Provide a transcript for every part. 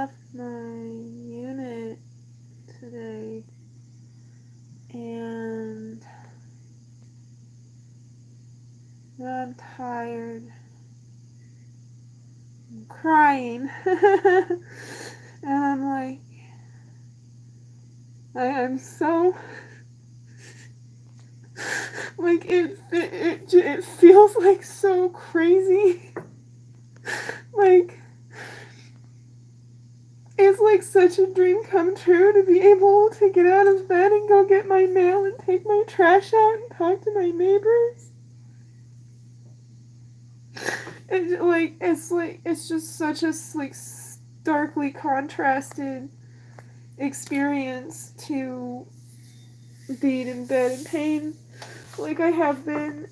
left my unit today, and I'm tired. I'm crying. And I'm like, I'm so, like, it feels like so crazy. Like, it's like such a dream come true to be able to get out of bed and go get my mail and take my trash out and talk to my neighbors. It's just such a like starkly contrasted experience to being in bed in pain like I have been.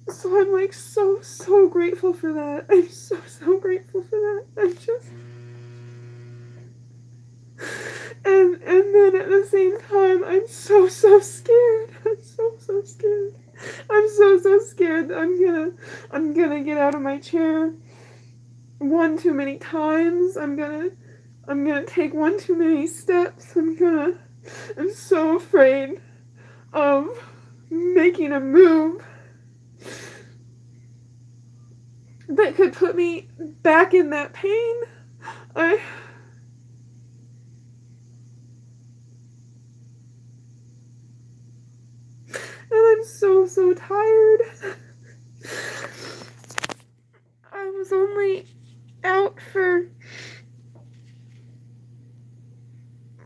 So I'm like so grateful for that. I'm so grateful for that. I'm just and then at the same time I'm so scared. I'm so scared. I'm so scared that I'm gonna get out of my chair one too many times. I'm gonna take one too many steps. I'm so afraid of making a move that could put me back in that pain. And I'm so tired. I was only out for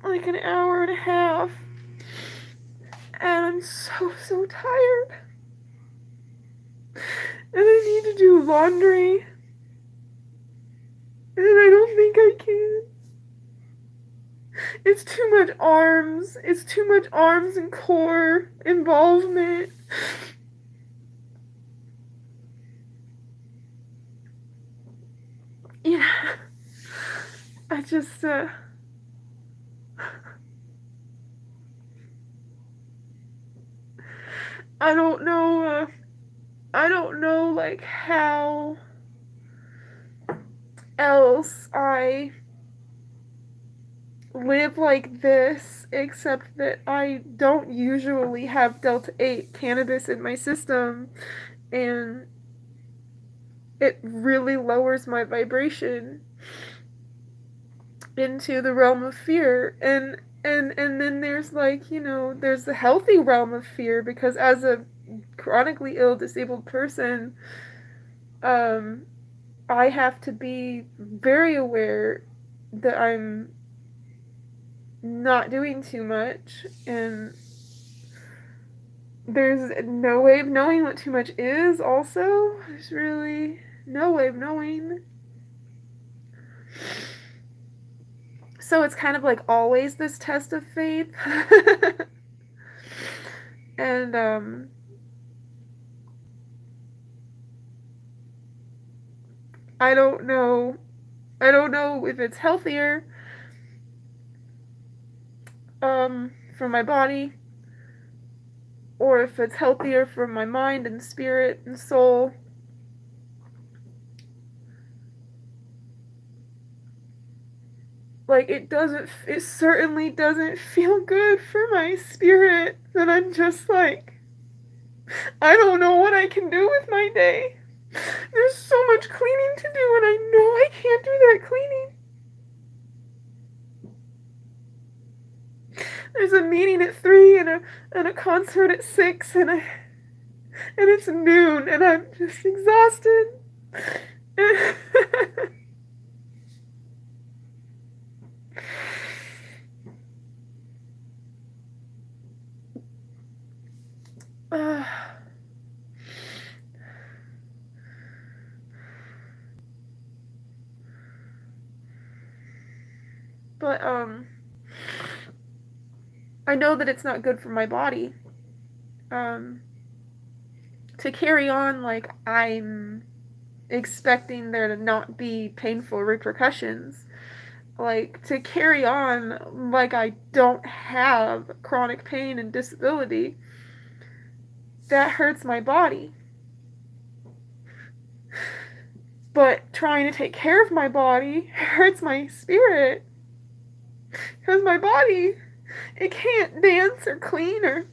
like an hour and a half, and I'm so tired. And I need to do laundry, and I don't think I can. It's too much arms. It's too much arms and core involvement. Yeah. I just, I don't know, like, how else I live like this, except that I don't usually have Delta 8 cannabis in my system, and it really lowers my vibration into the realm of fear. And then there's, like, there's the healthy realm of fear, because as a chronically ill disabled person, I have to be very aware that I'm not doing too much, and there's no way of knowing what too much is. Also, there's really no way of knowing. So it's kind of like always this test of faith. And I don't know if it's healthier for my body, or if it's healthier for my mind and spirit and soul. Like, it certainly doesn't feel good for my spirit. And I'm just like, I don't know what I can do with my day. There's so much cleaning to do, and I know I can't do that cleaning. There's a meeting at 3 and a concert at 6, and it's noon, and I'm just exhausted. But I know that it's not good for my body. To carry on like I'm expecting there to not be painful repercussions. Like, to carry on like I don't have chronic pain and disability, that hurts my body. But trying to take care of my body hurts my spirit. Because my body, it can't dance or clean or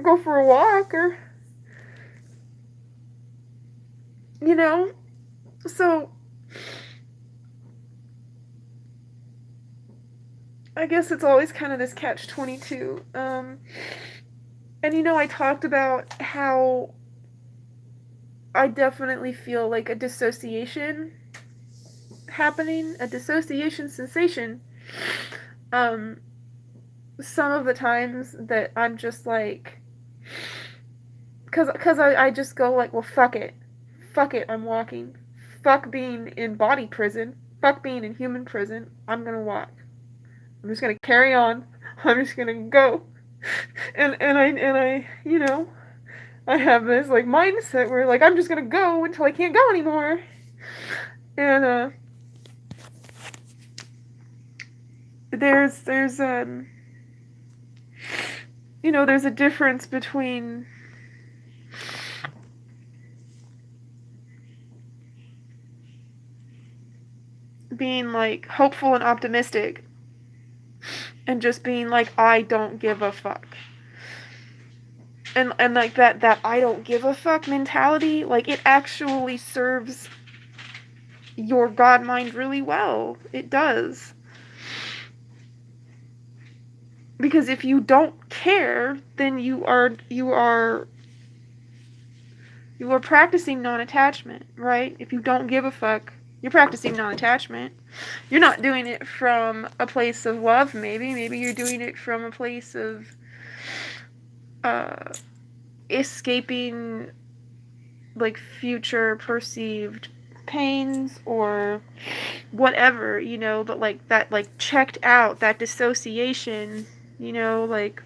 go for a walk or, you know? So, I guess it's always kind of this catch-22. And I talked about how I definitely feel like a dissociation happening, a dissociation sensation. Some of the times that I'm just like, because I just go like, well, fuck it. Fuck it, I'm walking. Fuck being in body prison. Fuck being in human prison. I'm gonna walk. I'm just gonna carry on. I'm just gonna go. And I I have this like mindset where like I'm just gonna go until I can't go anymore. And there's there's a difference between being like hopeful and optimistic and just being like I don't give a fuck. And like that I don't give a fuck mentality, like it actually serves your God mind really well. It does. Because if you don't care, then you are practicing non-attachment, right? If you don't give a fuck, you're practicing non-attachment. You're not doing it from a place of love, maybe. Maybe you're doing it from a place of escaping like future perceived pains or whatever, but like that, like checked out, that dissociation, like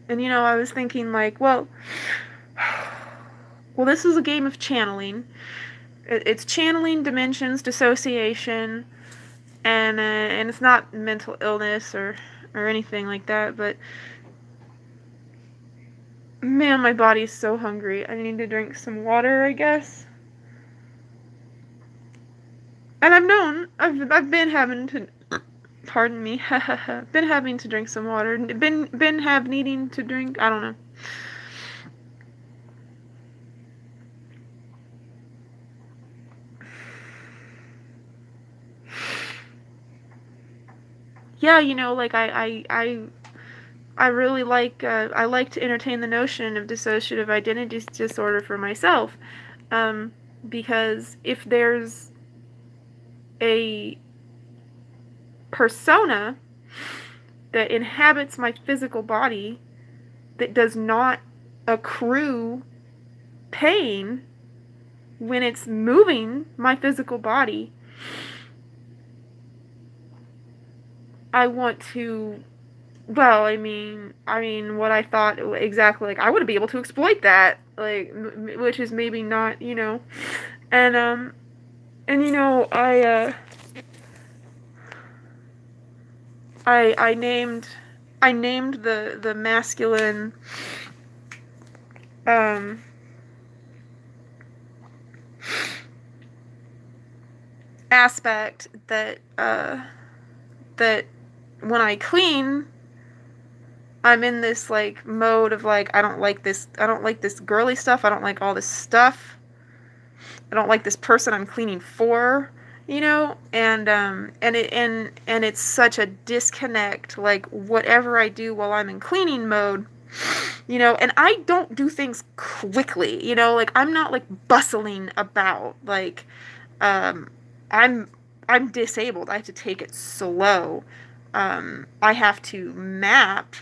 and I was thinking like, well, this is a game of channeling. It's channeling, dimensions, dissociation, and it's not mental illness or anything like that, but man, my body's so hungry. I need to drink some water, I guess. And I've been having to, pardon me, been having to drink some water. Been needing to drink, I don't know. Yeah, like I really like, I like to entertain the notion of dissociative identity disorder for myself. Because if there's a persona that inhabits my physical body that does not accrue pain when it's moving my physical body, I want to, well, I mean, what I thought exactly, like, I would be able to exploit that, like, which is maybe not, and I named the masculine, aspect that when I clean, I'm in this like mode of like I don't like this girly stuff, I don't like all this stuff, I don't like this person I'm cleaning for, and it's such a disconnect, like whatever I do while I'm in cleaning mode, and I don't do things quickly, like I'm not like bustling about, like I'm disabled. I have to take it slow. I have to map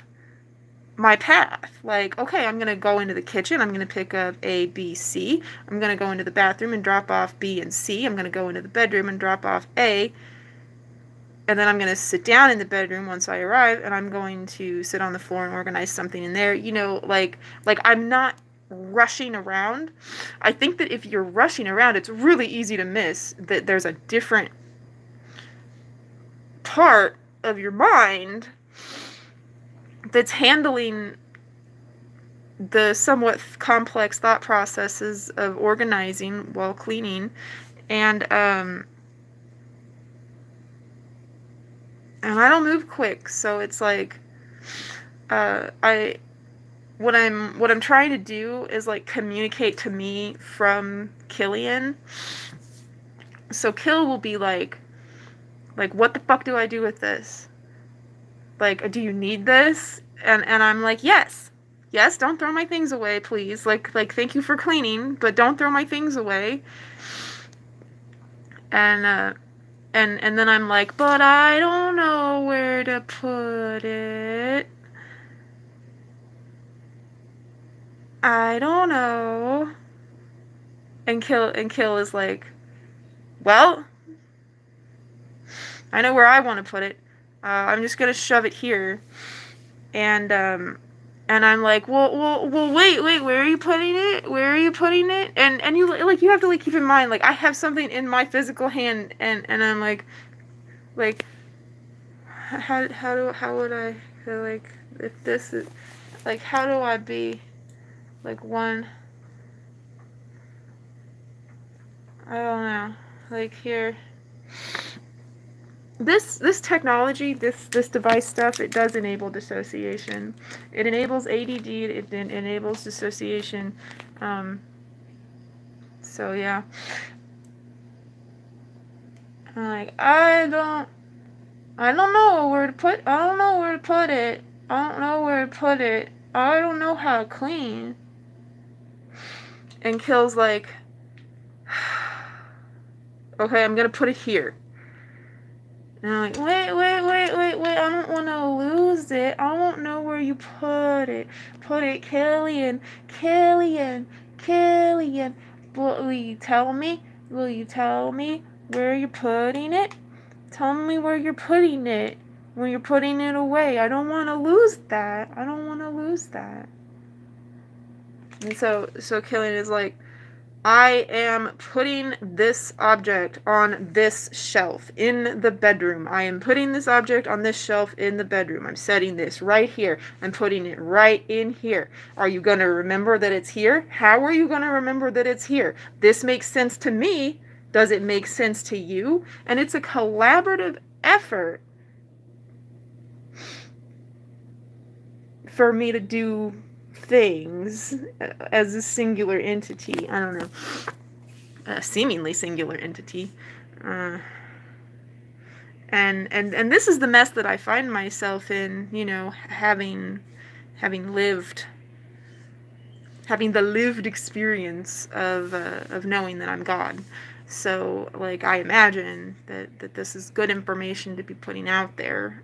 my path. Like, okay, I'm going to go into the kitchen. I'm going to pick up A, B, C. I'm going to go into the bathroom and drop off B and C. I'm going to go into the bedroom and drop off A. And then I'm going to sit down in the bedroom once I arrive, and I'm going to sit on the floor and organize something in there. Like I'm not rushing around. I think that if you're rushing around, it's really easy to miss that there's a different part of your mind that's handling the somewhat complex thought processes of organizing while cleaning, and I don't move quick, so it's like what I'm trying to do is like communicate to me from Killian. So Kill will be like what the fuck do I do with this? Like, do you need this? And I'm like, yes, don't throw my things away, please. Like thank you for cleaning, but don't throw my things away. And then I'm like, but I don't know where to put it. I don't know. And Kill is like, well, I know where I want to put it. I'm just gonna shove it here. And I'm like, well, wait, where are you putting it? Where are you putting it? And you like you have to like keep in mind, like I have something in my physical hand, and I'm like how would I like if this is like how do I be like one? I don't know, like here. This technology, this device stuff, it does enable dissociation. It enables ADD. It enables dissociation. So yeah. I'm like, I don't know where to put. I don't know where to put it. I don't know where to put it. I don't know how to clean. And Kill's like, okay, I'm gonna put it here. And I'm like, wait, I don't want to lose it. I don't know where you put it. Put it, Killian. Will you tell me? Will you tell me where you're putting it? Tell me where you're putting it. When you're putting it away. I don't want to lose that. And so Killian is like, I am putting this object on this shelf in the bedroom. I am putting this object on this shelf in the bedroom. I'm setting this right here. I'm putting it right in here. Are you going to remember that it's here? How are you going to remember that it's here? This makes sense to me. Does it make sense to you? And it's a collaborative effort for me to do things as a singular entity. I don't know. A seemingly singular entity. And this is the mess that I find myself in, you know, having the lived experience of knowing that I'm God. So, like, I imagine that this is good information to be putting out there.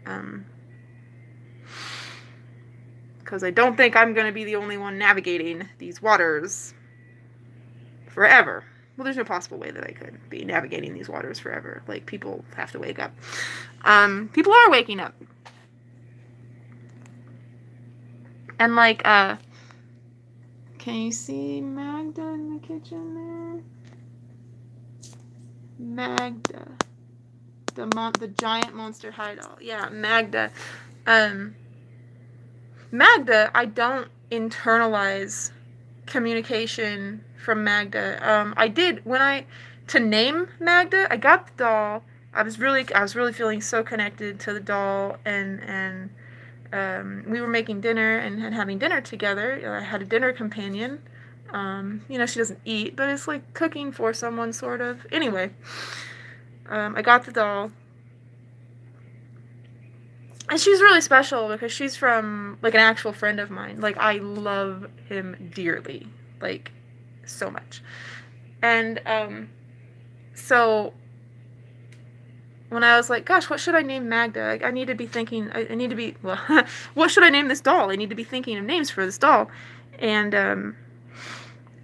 Because I don't think I'm going to be the only one navigating these waters forever. Well, there's no possible way that I could be navigating these waters forever. Like, people have to wake up. People are waking up. And, like, can you see Magda in the kitchen there? Magda. The giant monster high doll. Yeah, Magda. Magda, I don't internalize communication from Magda. I did to name Magda. I got the doll. I was really feeling so connected to the doll, and we were making dinner and having dinner together. I had a dinner companion. You know, she doesn't eat, but it's like cooking for someone, sort of. Anyway, I got the doll. And she's really special because she's from, like, an actual friend of mine. Like, I love him dearly. Like, so much. And, so, when I was like, gosh, what should I name Magda? I need to be thinking, well, what should I name this doll? I need to be thinking of names for this doll. And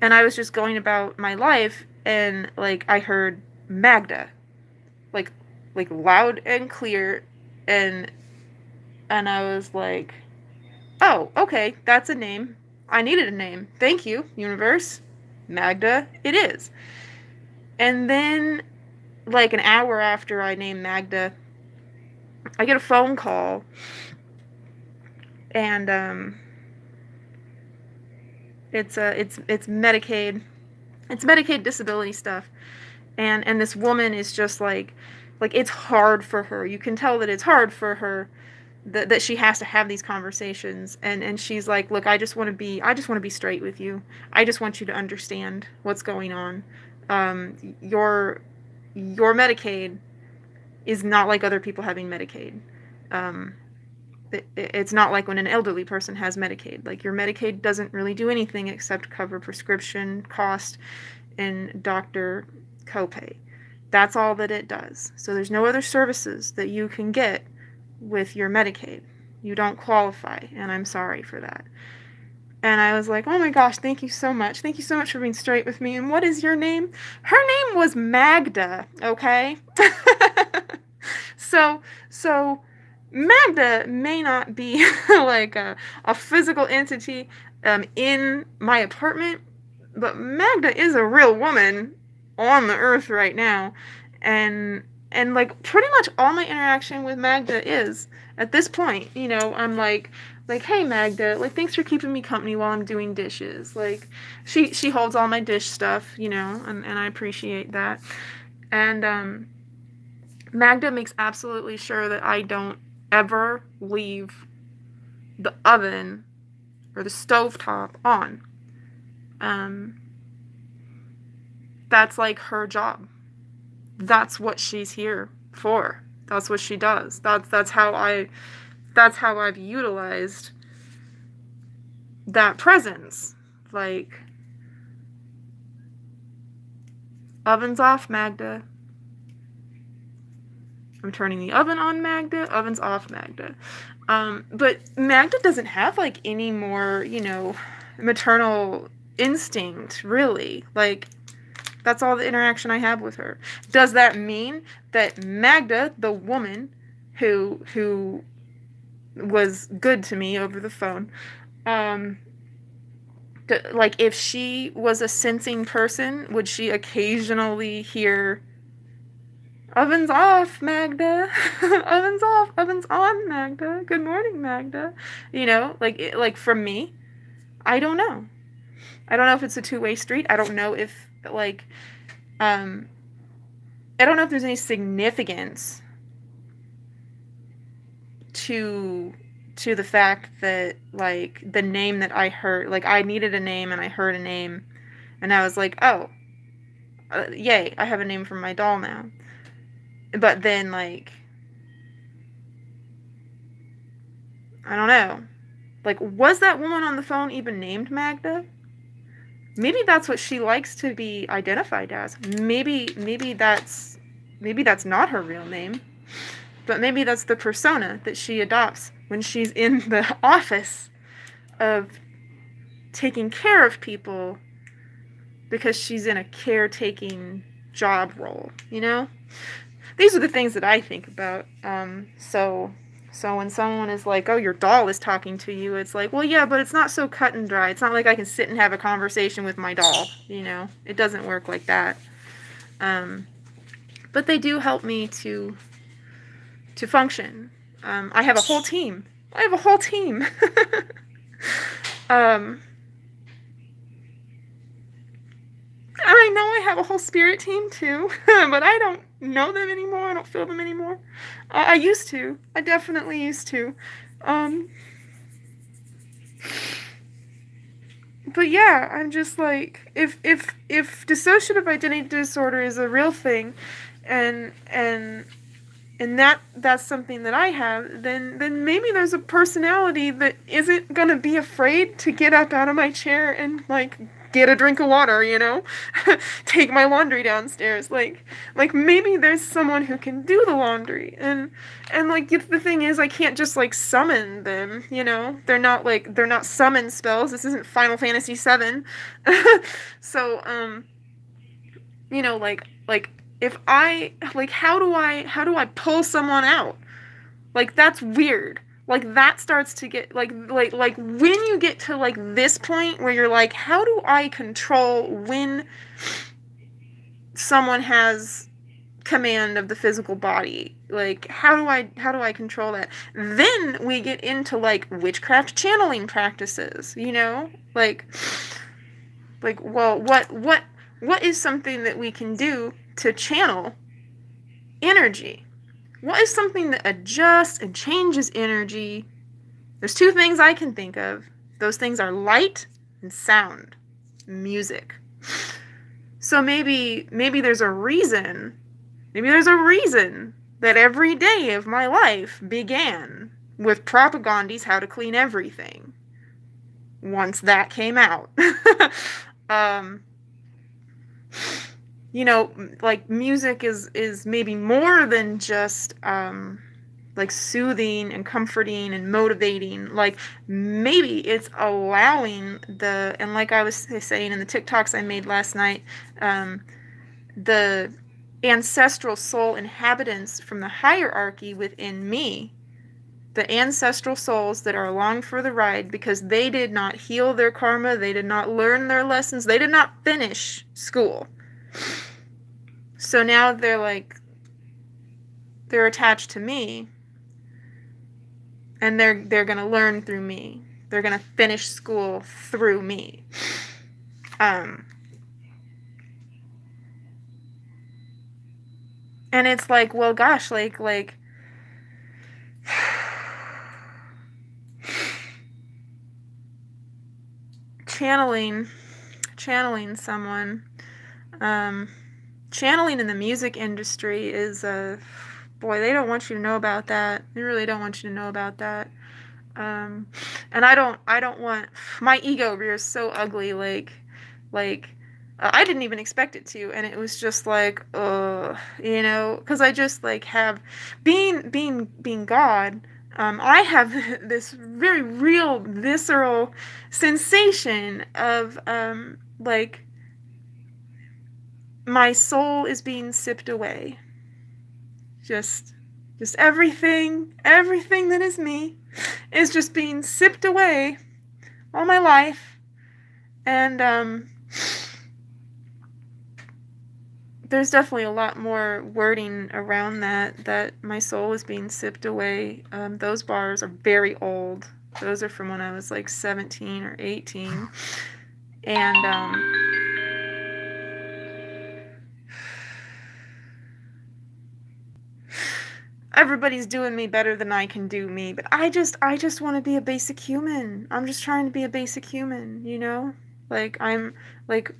I was just going about my life, and, like, I heard Magda. Like loud and clear, and I was like, oh, okay, that's a name. I needed a name. Thank you, universe. Magda, it is. And then, like, an hour after I named Magda, I get a phone call, and it's Medicaid. It's Medicaid disability stuff. And this woman is just like it's hard for her. You can tell that it's hard for her, that she has to have these conversations, and she's like, look, I just want to be straight with you. I just want you to understand what's going on. Your Medicaid is not like other people having Medicaid. It's not like when an elderly person has Medicaid. Like, your Medicaid doesn't really do anything except cover prescription cost and doctor copay. That's all that it does. So there's no other services that you can get with your Medicaid. You don't qualify, and I'm sorry for that. And I was like, oh my gosh, thank you so much. Thank you so much for being straight with me. And what is your name? Her name was Magda, okay? So Magda may not be like a physical entity in my apartment, but Magda is a real woman on the earth right now. And like, pretty much all my interaction with Magda is, at this point, you know, I'm like, hey Magda, like, thanks for keeping me company while I'm doing dishes. Like, she holds all my dish stuff, you know, and I appreciate that. And Magda makes absolutely sure that I don't ever leave the oven or the stovetop on. That's like her job. That's what she's here for. That's what she does. That's how I've utilized that presence. Like, oven's off, Magda. I'm turning the oven on, Magda. Oven's off, Magda. But Magda doesn't have, like, any more, you know, maternal instinct, really. Like, that's all the interaction I have with her. Does that mean that Magda, the woman who was good to me over the phone, like, if she was a sensing person, would she occasionally hear, oven's off, Magda. Oven's off. Oven's on, Magda. Good morning, Magda. You know, like from me, I don't know. I don't know if it's a two-way street. I don't know if, like, I don't know if there's any significance to the fact that, like, the name that I heard, like, I needed a name and I heard a name, and I was like, oh, yay, I have a name for my doll now. But then, like, I don't know. Like, was that woman on the phone even named Magda? Maybe that's what she likes to be identified as. Maybe that's not her real name. But maybe that's the persona that she adopts when she's in the office of taking care of people, because she's in a caretaking job role, you know? These are the things that I think about. So when someone is like, oh, your doll is talking to you, it's like, well, yeah, but it's not so cut and dry. It's not like I can sit and have a conversation with my doll, you know? It doesn't work like that. But they do help me to function. I have a whole team. And I know I have a whole spirit team too, but I don't know them anymore. I don't feel them anymore. I used to. I definitely used to. But yeah, I'm just like, if dissociative identity disorder is a real thing, and that's something that I have, then maybe there's a personality that isn't gonna be afraid to get up out of my chair and, like, get a drink of water, you know? Take my laundry downstairs. Like maybe there's someone who can do the laundry. And like, the thing is, I can't just, like, summon them, you know? They're not summon spells. This isn't Final Fantasy VII. So, you know, like, if I, like, how do I pull someone out? Like, that's weird. Like, that starts to get, like, when you get to, like, this point where you're like, how do I control when someone has command of the physical body. Like, how do I control that? Then we get into like witchcraft channeling practices, you know? Like, well, what is something that we can do to channel energy? What is something that adjusts and changes energy? There's two things I can think of. Those things are light and sound, music. So maybe there's a reason. Maybe there's a reason that every day of my life began with Propagandi's How to Clean Everything. Once that came out. You know, like music is maybe more than just like soothing and comforting and motivating. Like maybe it's allowing and like I was saying in the TikToks I made last night, the ancestral soul inhabitants from the hierarchy within me, the ancestral souls that are along for the ride because they did not heal their karma, they did not learn their lessons, they did not finish school. So now they're attached to me, and they're going to learn through me. They're going to finish school through me. And it's like, well, gosh, like channeling someone, channeling in the music industry is boy, they don't want you to know about that. They really don't want you to know about that. And I don't want, my ego rears so ugly, like I didn't even expect it to, and it was just like, you know, because I just like have, being God, I have this very real, visceral sensation of, like, my soul is being sipped away. Just everything that is me is just being sipped away all my life. And, there's definitely a lot more wording around that my soul is being sipped away. Those bars are very old. Those are from when I was like 17 or 18. And everybody's doing me better than I can do me, but I just want to be a basic human. I'm just trying to be a basic human, you know? Like, I'm like,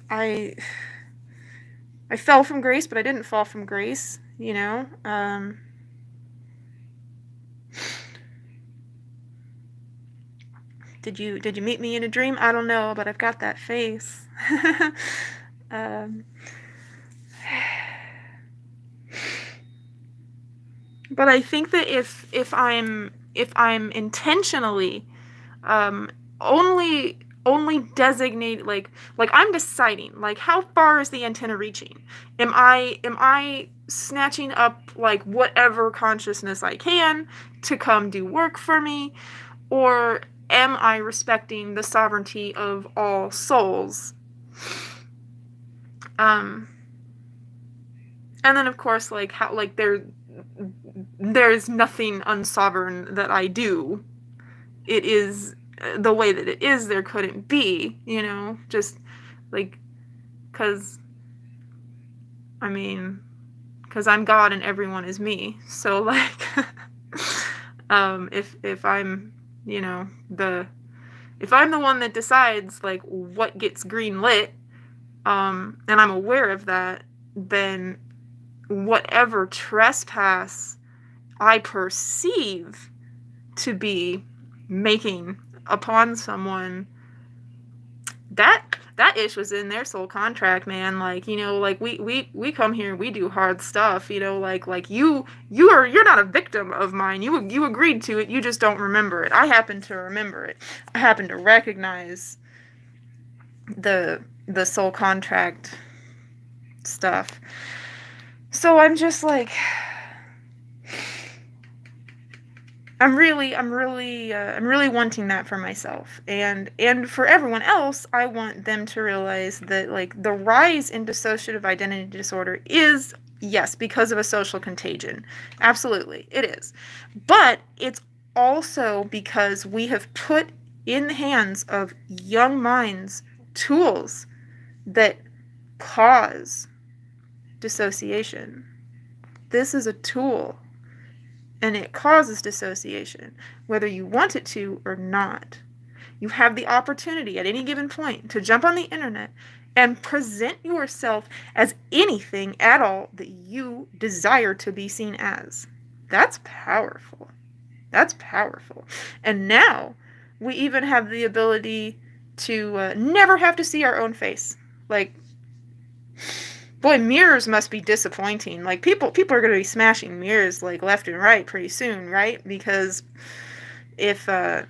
I fell from grace, but I didn't fall from grace, you know? Did you meet me in a dream? I don't know, but I've got that face. But I think that if I'm intentionally only designate, like I'm deciding, like, how far is the antenna reaching? Am I snatching up like whatever consciousness I can to come do work for me, or am I respecting the sovereignty of all souls? And then of course, like, how, like, there's nothing unsovereign that I do. It is the way that it is. There couldn't be, you know, just like, because I'm God and everyone is me. So like, if I'm, you know, if I'm the one that decides like what gets green lit, and I'm aware of that, then whatever trespass I perceive to be making upon someone, that ish was in their soul contract, man. Like, you know, like we come here, we do hard stuff, you know, like you're not a victim of mine. You agreed to it, you just don't remember it. I happen to remember it. I happen to recognize the soul contract stuff. So I'm just like, I'm really wanting that for myself, and for everyone else. I want them to realize that, like, the rise in dissociative identity disorder is, yes, because of a social contagion. Absolutely, it is. But it's also because we have put in the hands of young minds tools that cause dissociation. This is a tool, and it causes dissociation, whether you want it to or not. You have the opportunity at any given point to jump on the internet and present yourself as anything at all that you desire to be seen as. That's powerful. That's powerful. And now we even have the ability to never have to see our own face. Like, boy, mirrors must be disappointing. Like, people are going to be smashing mirrors like left and right pretty soon, right? Because if I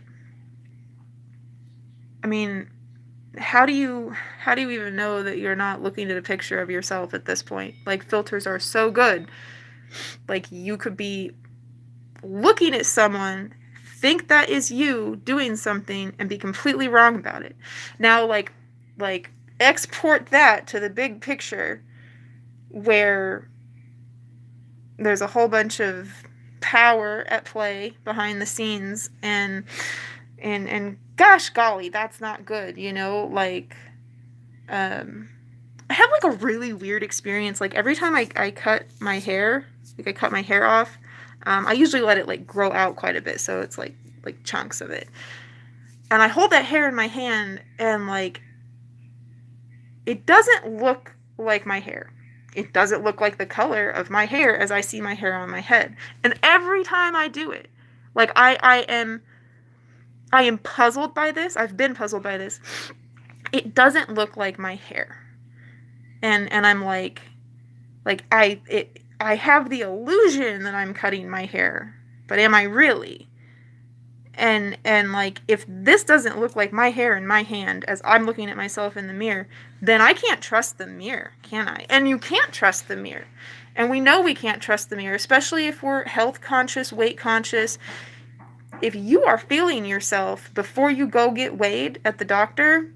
mean, how do you even know that you're not looking at a picture of yourself at this point? Like, filters are so good. Like, you could be looking at someone, think that is you doing something, and be completely wrong about it. Now, like export that to the big picture, where there's a whole bunch of power at play behind the scenes, and gosh golly, that's not good, you know? Like, I have, like, a really weird experience. Like, every time I cut my hair, like, I cut my hair off, I usually let it, like, grow out quite a bit, so it's like chunks of it. And I hold that hair in my hand, and, like, it doesn't look like my hair. It doesn't look like the color of my hair as I see my hair on my head. And every time I do it, like, I am puzzled by this. I've been puzzled by this. It doesn't look like my hair. And I'm like I have the illusion that I'm cutting my hair, but am I really? And like, if this doesn't look like my hair in my hand as I'm looking at myself in the mirror, then I can't trust the mirror, can I? And you can't trust the mirror. And we know we can't trust the mirror, especially if we're health conscious, weight conscious. If you are feeling yourself before you go get weighed at the doctor,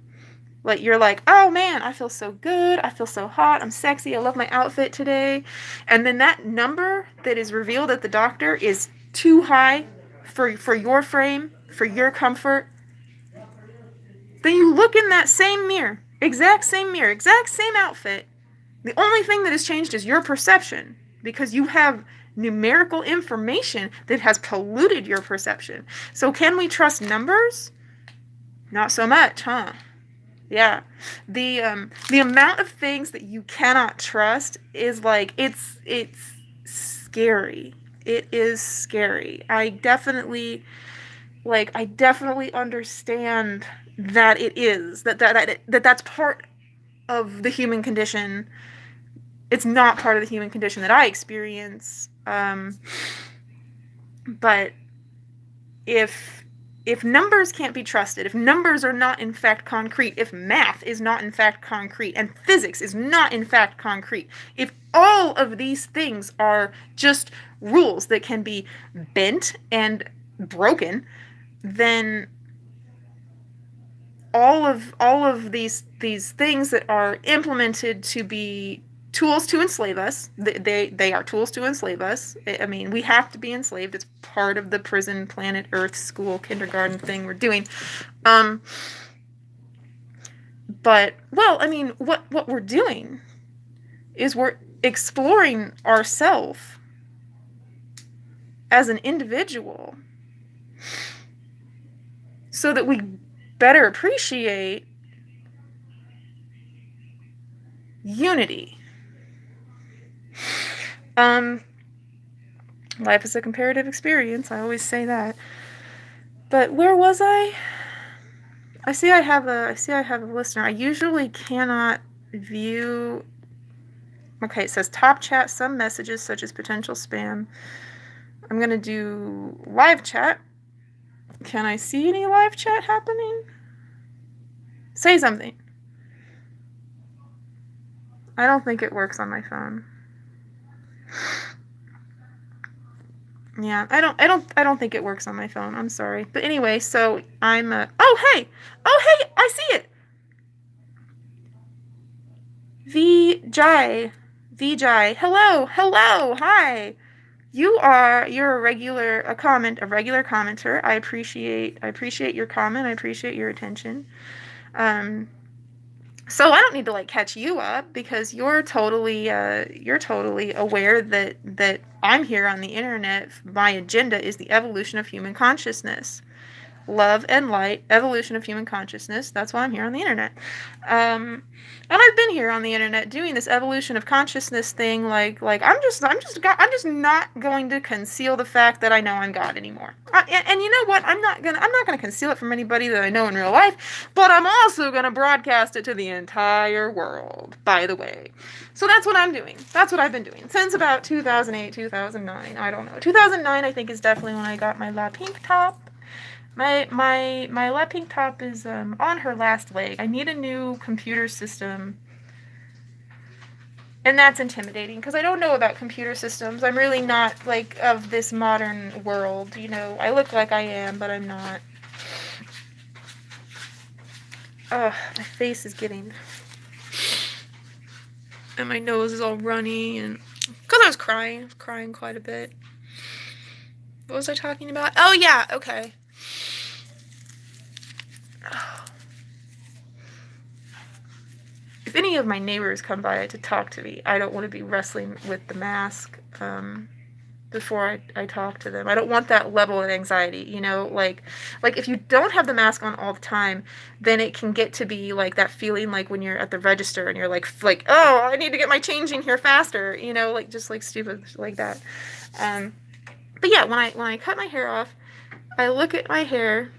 like, you're like, oh man, I feel so good, I feel so hot, I'm sexy, I love my outfit today. And then that number that is revealed at the doctor is too high for your frame, for your comfort. Then you look in that same mirror, exact same outfit. The only thing that has changed is your perception, because you have numerical information that has polluted your perception. So can we trust numbers? Not so much, huh? Yeah. The amount of things that you cannot trust is, like, it's scary. It is scary. I definitely understand that it is that's part of the human condition. It's not part of the human condition that I experience. But if numbers can't be trusted, if numbers are not in fact concrete, if math is not in fact concrete, and physics is not in fact concrete, if all of these things are just rules that can be bent and broken, then all of these things that are implemented to be tools to enslave us, they are tools to enslave us. I mean, we have to be enslaved. It's part of the prison, planet Earth, school, kindergarten thing we're doing. But, well, I mean, what we're doing is we're exploring ourselves as an individual so that we better appreciate unity. Life is a comparative experience. I always say that. But where was I? I see I have a listener. I usually cannot view. Okay, it says top chat, some messages such as potential spam. I'm going to do live chat. Can I see any live chat happening? Say something. I don't think it works on my phone. Yeah, I don't think it works on my phone. I'm sorry. But anyway, so I'm oh hey! Oh hey, I see it. Vijay. Vijay. Hello, hi. You're a regular commenter. I appreciate your comment. I appreciate your attention. Um so I don't need to like catch you up because you're totally aware that I'm here on the internet. My agenda is the evolution of human consciousness. Love and light, evolution of human consciousness. That's why I'm here on the internet. And I've been here on the internet doing this evolution of consciousness thing. Like I'm just not going to conceal the fact that I know I'm God anymore. And you know what? I'm not gonna conceal it from anybody that I know in real life. But I'm also gonna broadcast it to the entire world. By the way, so that's what I'm doing. That's what I've been doing since about 2008, 2009. I don't know. 2009, I think, is definitely when I got my La Pink top. My La Pink top is on her last leg. I need a new computer system. And that's intimidating because I don't know about computer systems. I'm really not like of this modern world, you know. I look like I am, but I'm not. Ugh, my face is getting, and my nose is all runny, and because I was crying quite a bit. What was I talking about? Oh yeah, okay. If any of my neighbors come by to talk to me, I don't want to be wrestling with the mask before I talk to them. I don't want that level of anxiety, you know, like if you don't have the mask on all the time, then it can get to be like that feeling like when you're at the register and you're like, oh, I need to get my change in here faster, you know, like just like stupid like that. But yeah, when I cut my hair off, I look at my hair.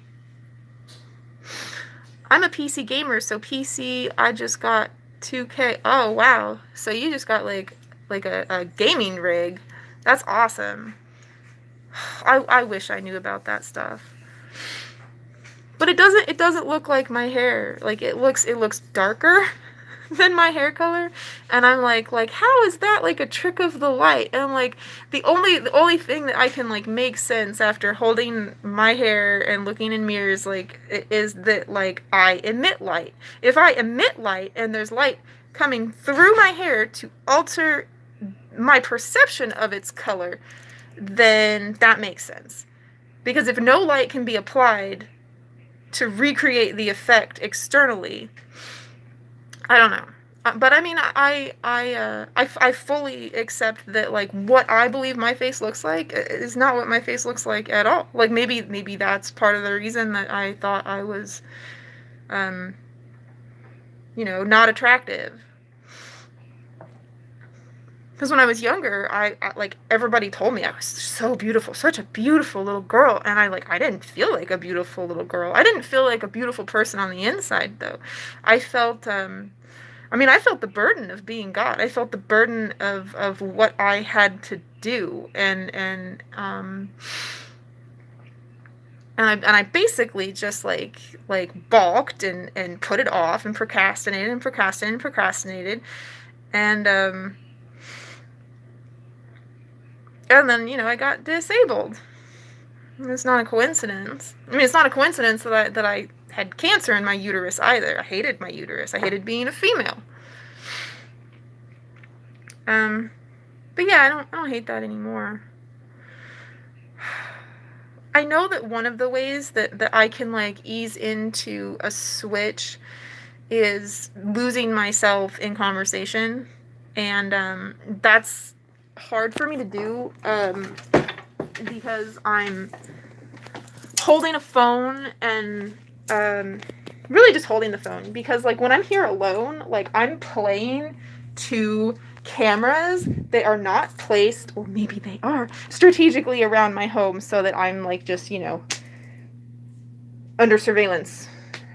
I'm a PC gamer, so PC, I just got 2K. Oh, wow. So you just got like a gaming rig. That's awesome. I wish I knew about that stuff. But it doesn't look like my hair. Like it looks darker than my hair color, and I'm like how is that like a trick of the light? And like the only thing that I can like make sense after holding my hair and looking in mirrors like is that like I emit light. If I emit light and there's light coming through my hair to alter my perception of its color, then that makes sense. Because if no light can be applied to recreate the effect externally, I don't know. But I mean, I fully accept that like what I believe my face looks like is not what my face looks like at all. Like maybe that's part of the reason that I thought I was, you know, not attractive. Because when I was younger, I like everybody told me I was so beautiful, such a beautiful little girl, and I didn't feel like a beautiful little girl. I didn't feel like a beautiful person on the inside though. I felt I felt the burden of being God. I felt the burden of what I had to do, and I basically just like balked and put it off and procrastinated and procrastinated and procrastinated, and then, you know, I got disabled. It's not a coincidence. I mean, it's not a coincidence that I had cancer in my uterus either. I hated my uterus. I hated being a female. But yeah, I don't hate that anymore. I know that one of the ways that I can like ease into a switch is losing myself in conversation, and that's hard for me to do because I'm holding a phone and really just holding the phone, because like when I'm here alone, like I'm playing to cameras that are not placed, or maybe they are, strategically around my home so that I'm like just, you know, under surveillance.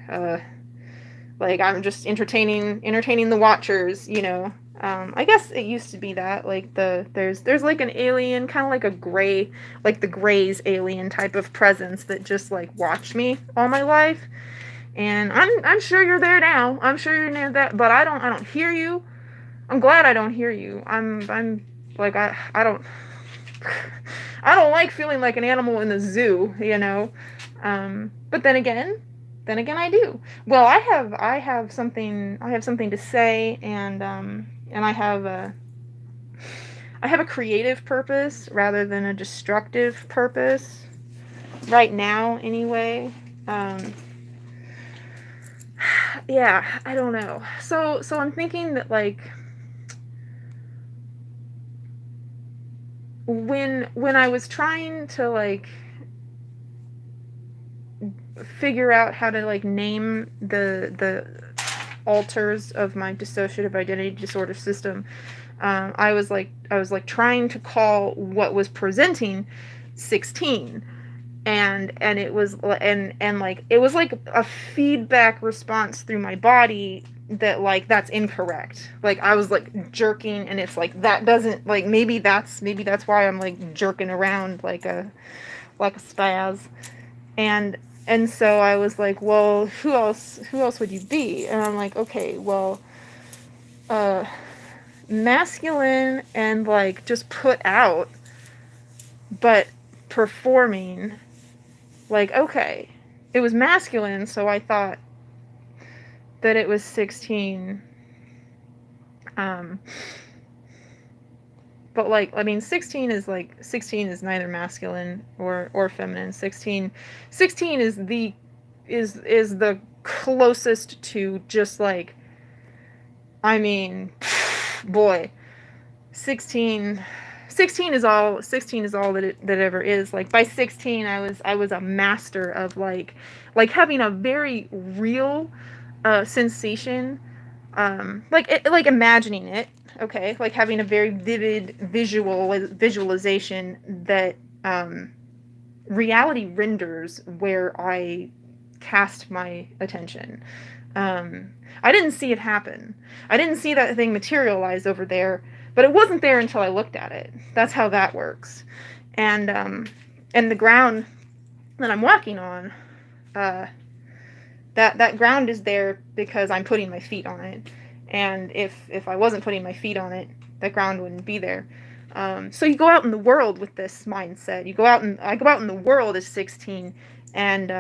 Like I'm just entertaining the watchers, you know. I guess it used to be that like there's like an alien, kind of like a gray, like the Grey's alien type of presence that just like watched me all my life, and I'm sure you're there now. I'm sure you're near that, but I don't hear you. I'm glad I don't hear you. I'm like I don't I don't like feeling like an animal in the zoo, you know. But then again, I do. Well, I have something to say, and I have a creative purpose rather than a destructive purpose right now, anyway. Um, yeah, I don't know. So I'm thinking that, like, when I was trying to, like, figure out how to, like, name the alters of my dissociative identity disorder system, I was like trying to call what was presenting 16, and it was, and like it was like a feedback response through my body that, like, that's incorrect. Like, I was like jerking, and it's like, that doesn't, like, maybe that's why I'm like jerking around like a spaz. And so I was like, well, who else would you be? And I'm like, okay, well, masculine and, like, just put out, but performing. Like, okay, it was masculine, so I thought that it was 16. But, like, I mean, 16 is neither masculine or feminine. 16 is the closest to just, like, I mean, boy, 16 is all that it ever is. Like, by 16, I was a master of, like having a very real sensation, like imagining it, okay, like having a very vivid visualization that reality renders where I cast my attention. I didn't see it happen. I didn't see that thing materialize over there, but it wasn't there until I looked at it. That's how that works. And the ground that I'm walking on, that ground is there because I'm putting my feet on it. And if I wasn't putting my feet on it, that ground wouldn't be there. So you go out in the world with this mindset. I go out in the world as 16, and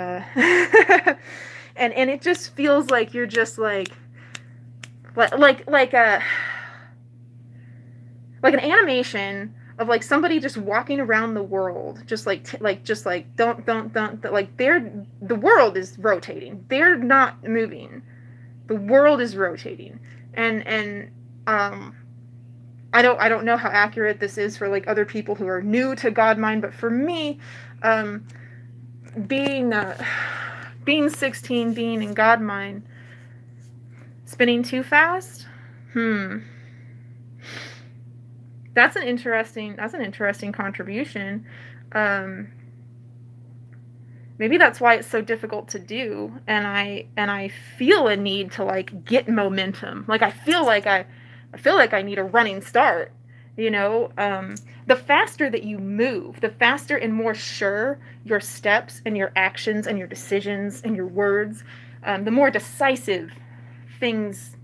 and it just feels like you're just like an animation of, like, somebody just walking around the world, just like don't, like, the world is rotating. They're not moving. The world is rotating. And I don't know how accurate this is for, like, other people who are new to God mind, but for me, being 16, being in God mind, spinning too fast, that's an interesting contribution. Maybe that's why it's so difficult to do, and I feel a need to, like, get momentum. Like, I feel like I need a running start, you know. The faster that you move, the faster and more sure your steps and your actions and your decisions and your words, the more decisive things,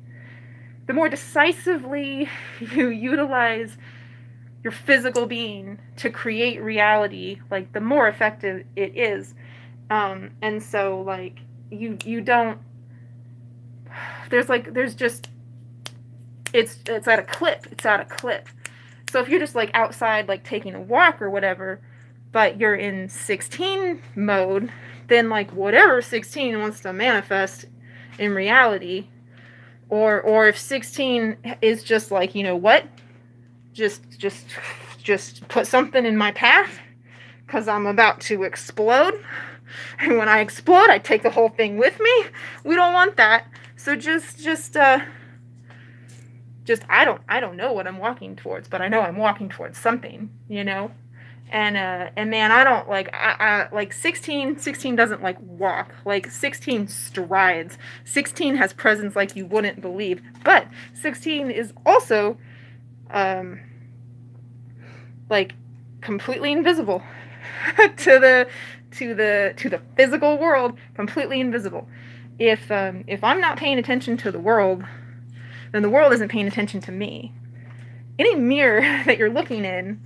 the more decisively you utilize your physical being to create reality, like, the more effective it is. And so, like, you don't, there's just, it's at a clip. So if you're just, like, outside, like, taking a walk or whatever, but you're in 16 mode, then, like, whatever 16 wants to manifest in reality, or if 16 is just like, you know what, just put something in my path, because I'm about to explode. And when I explode, I take the whole thing with me. We don't want that. So just I don't know what I'm walking towards, but I know I'm walking towards something, you know. And man, I don't, like, I like 16 doesn't, like, walk. Like, 16 strides. 16 has presence like you wouldn't believe. But 16 is also like, completely invisible to the physical world, completely invisible. If I'm not paying attention to the world, then the world isn't paying attention to me. Any mirror that you're looking in,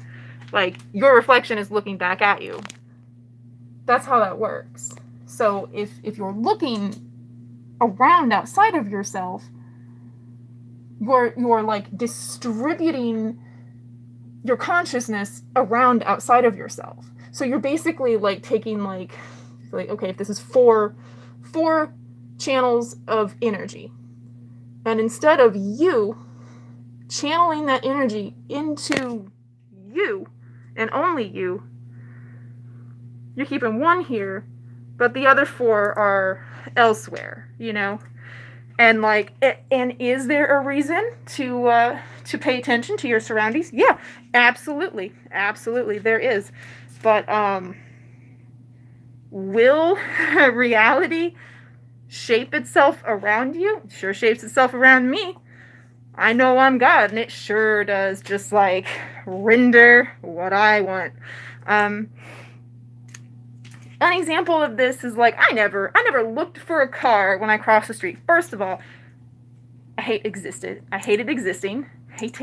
Like, your reflection is looking back at you. That's how that works. So if you're looking around outside of yourself, you're like distributing your consciousness around outside of yourself. So you're basically like taking like okay, if this is four channels of energy, and instead of you channeling that energy into you and only you, you're keeping one here, but the other four are elsewhere, you know? And like, and is there a reason to pay attention to your surroundings? Yeah, absolutely, there is. But will reality shape itself around you? It sure shapes itself around me. I know I'm God, and it sure does just like render what I want. An example of this is like I never looked for a car when I crossed the street. First of all, I hated existing. I hate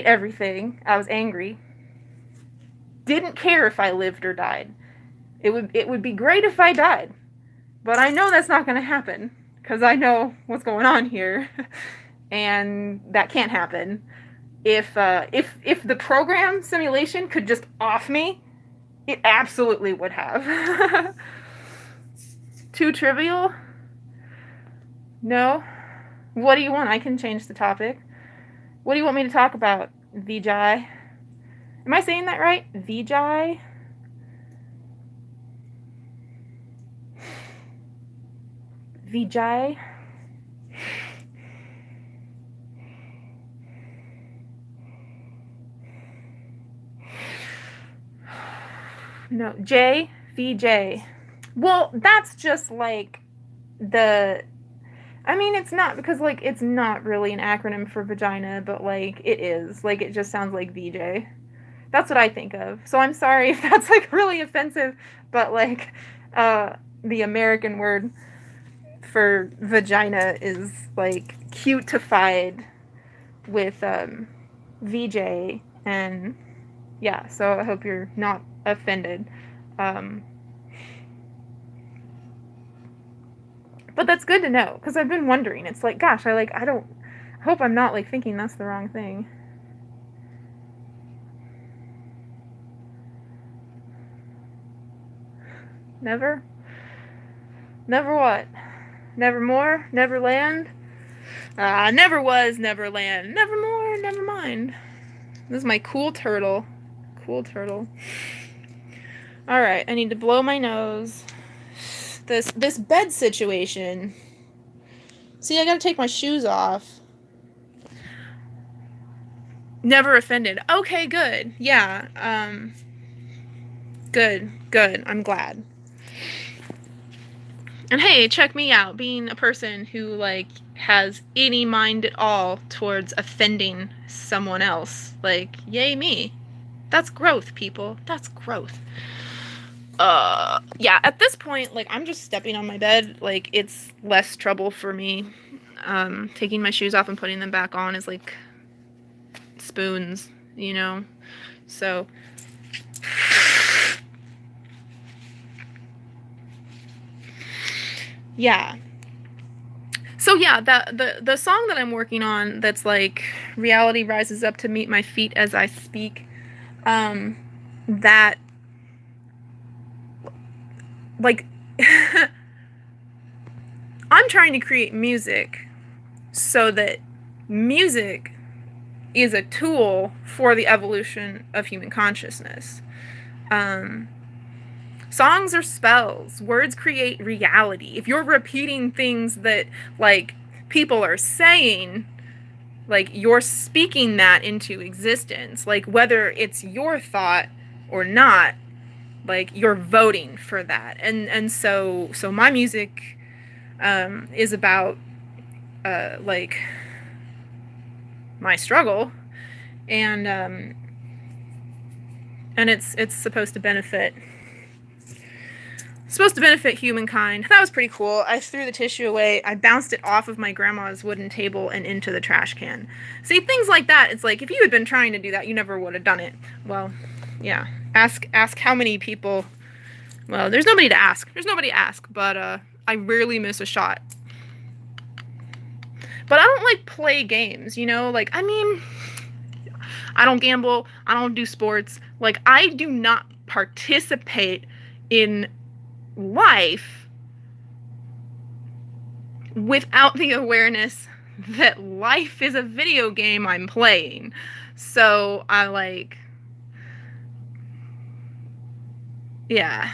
everything. I was angry. Didn't care if I lived or died. It would be great if I died, but I know that's not going to happen because I know what's going on here, and that can't happen. If the program simulation could just off me, it absolutely would have. Too trivial? No? What do you want? I can change the topic. What do you want me to talk about, Vijay? Am I saying that right? Vijay? Vijay? No, J, VJ. Well, that's just like I mean, it's not, because like it's not really an acronym for vagina, but like it is. Like it just sounds like VJ. That's what I think of. So I'm sorry if that's like really offensive, but like the American word for vagina is like cutified with VJ, and yeah, so I hope you're not offended. But that's good to know, because I've been wondering. It's like, gosh, I hope I'm not like thinking that's the wrong thing. Never what? Nevermore? Neverland? Never was Neverland. Nevermore, never mind. This is my cool turtle. Alright, I need to blow my nose. This bed situation. See, I gotta take my shoes off. Never offended. Okay, good. Yeah, good. I'm glad. And hey, check me out, being a person who, like, has any mind at all towards offending someone else. Like, yay me. That's growth, people. That's growth. Yeah, at this point, like, I'm just stepping on my bed. Like, it's less trouble for me. Taking my shoes off and putting them back on is like spoons, you know? So... yeah. So yeah, the song that I'm working on, that's like reality rises up to meet my feet as I speak, that, like, I'm trying to create music so that music is a tool for the evolution of human consciousness. Songs are spells. Words create reality. If you're repeating things that, like, people are saying, like, you're speaking that into existence. Like, whether it's your thought or not, like, you're voting for that. And so my music is about, like, my struggle. And it's supposed to benefit supposed to benefit humankind. That was pretty cool. I threw the tissue away. I bounced it off of my grandma's wooden table and into the trash can. See, things like that, it's like, if you had been trying to do that, you never would have done it. Well, yeah. Ask how many people... Well, there's nobody to ask. There's nobody to ask, but I rarely miss a shot. But I don't, like, play games, you know? Like, I mean, I don't gamble. I don't do sports. Like, I do not participate in life without the awareness that life is a video game I'm playing. So I like, yeah.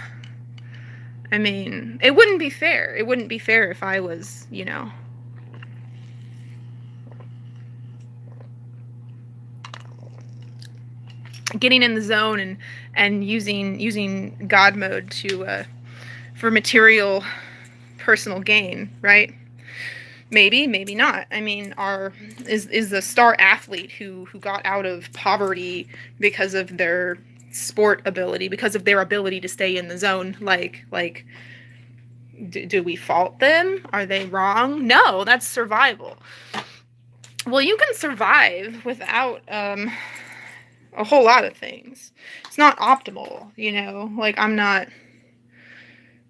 I mean, it wouldn't be fair. It wouldn't be fair if I was, you know, getting in the zone and using God mode to for material personal gain, right? Maybe not. I mean, is the star athlete who got out of poverty because of their sport ability, because of their ability to stay in the zone, like do we fault them? Are they wrong? No, that's survival. Well, you can survive without a whole lot of things. It's not optimal, you know. Like, I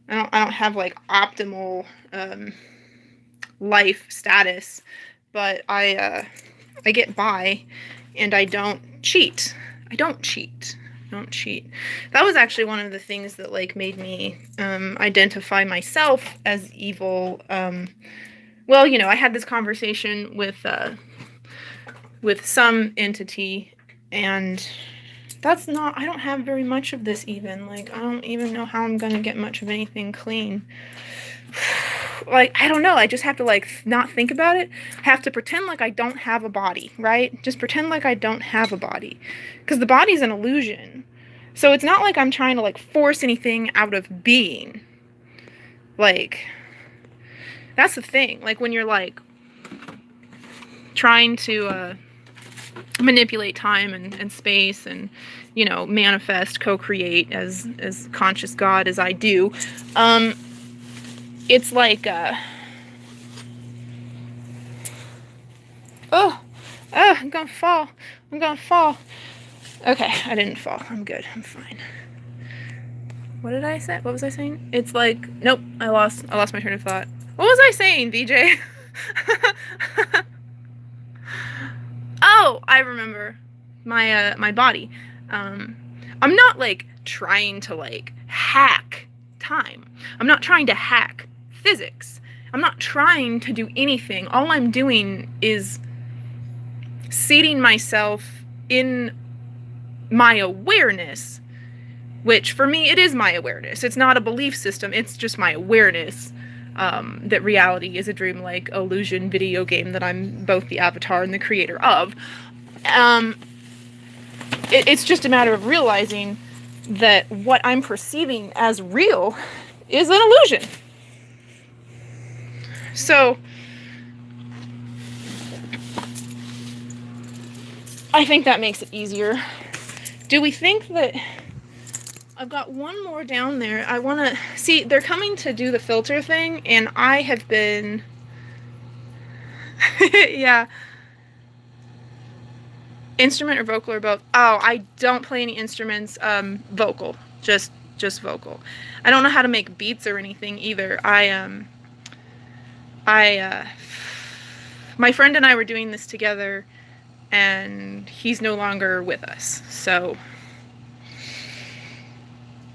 don't have like optimal life status, but I get by, and I don't cheat. I don't cheat. That was actually one of the things that like made me identify myself as evil. Well, you know, I had this conversation with some entity, and that's not, I don't have very much of this even. Like, I don't even know how I'm gonna get much of anything clean. Like, I don't know. I just have to, like, not think about it. I have to pretend like I don't have a body, right? Just pretend like I don't have a body. Because the body's an illusion. So it's not like I'm trying to, like, force anything out of being. Like, that's the thing. Like, when you're, like, trying to manipulate time and space and, you know, manifest, co-create as conscious God as I do, it's like, I'm gonna fall. Okay, I didn't fall. I'm good. I'm fine. What did I say? What was I saying? It's like, nope, I lost my train of thought. What was I saying, VJ? Oh, I remember. My body. I'm not, like, trying to, like, hack time. I'm not trying to hack physics. I'm not trying to do anything. All I'm doing is seating myself in my awareness, which for me, it is my awareness. It's not a belief system. It's just my awareness that reality is a dreamlike illusion video game that I'm both the avatar and the creator of. It's just a matter of realizing that what I'm perceiving as real is an illusion. So I think that makes it easier. Do we think that... I've got one more down there. I want to... See, they're coming to do the filter thing, and I have been... Yeah. Instrument or vocal or both? Oh, I don't play any instruments. Vocal. Just vocal. I don't know how to make beats or anything either. My friend and I were doing this together, and he's no longer with us. So,